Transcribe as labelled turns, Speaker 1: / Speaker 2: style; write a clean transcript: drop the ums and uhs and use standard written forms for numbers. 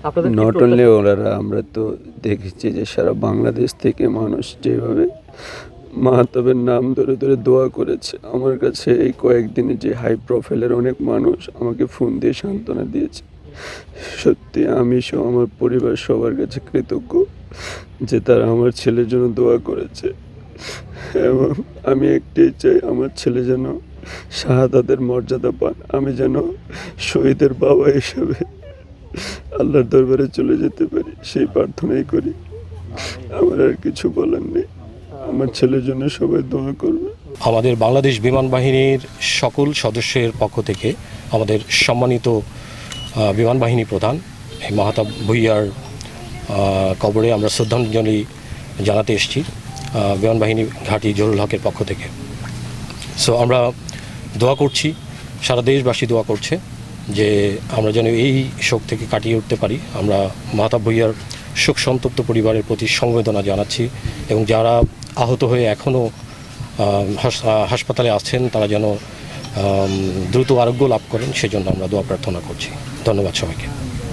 Speaker 1: আপনাদের কি
Speaker 2: not only
Speaker 1: প্রত্যাশা?
Speaker 2: ওনারা, আমরা তো দেখেছি যে সারা বাংলাদেশ থেকে মানুষ যেভাবে মাহাতাবের নাম ধরে ধরে দোয়া করেছে। আমার কাছে এই কয়েকদিনে যে হাই প্রোফাইলের অনেক মানুষ আমাকে ফোন দিয়ে সান্ত্বনা দিয়েছে। সত্যি আমি সহ আমার পরিবার সবার কাছে কৃতজ্ঞ যে তারা আমার ছেলের জন্য দোয়া করেছে, এবং আমি একটাই চাই আমার ছেলে যেন শাহাদাতের মর্যাদা পান। আমি যেন শহীদের বাবা হিসেবে আল্লাহর দরবারে চলে যেতে পারি, সেই প্রার্থনাই করি। আমার আর কিছু বলার নেই। আমার ছেলের জন্য সবাই দোয়া করবে।
Speaker 3: আমাদের বাংলাদেশ বিমান বাহিনীর সকল সদস্যের পক্ষ থেকে আমাদের সম্মানিত বিমান বাহিনী প্রধান এই মাহতাব ভুঁইয়ার কবরে আমরা শ্রদ্ধাঞ্জলি জানাতে এসেছি বিমান বাহিনী ঘাঁটি জহুরুল হকের পক্ষ থেকে। সো আমরা দোয়া করছি, সারা দেশবাসী দোয়া করছে যে আমরা যেন এই শোক থেকে কাটিয়ে উঠতে পারি। আমরা মাহতাব ভুঁইয়ার শোক সন্তপ্ত পরিবারের প্রতি সমবেদনা জানাচ্ছি, এবং যারা আহত হয়ে এখনও হাসপাতালে আছেন তারা যেন দ্রুত আরোগ্য লাভ করেন সেজন্য আমরা দোয়া প্রার্থনা করছি। ধন্যবাদ সবাইকে।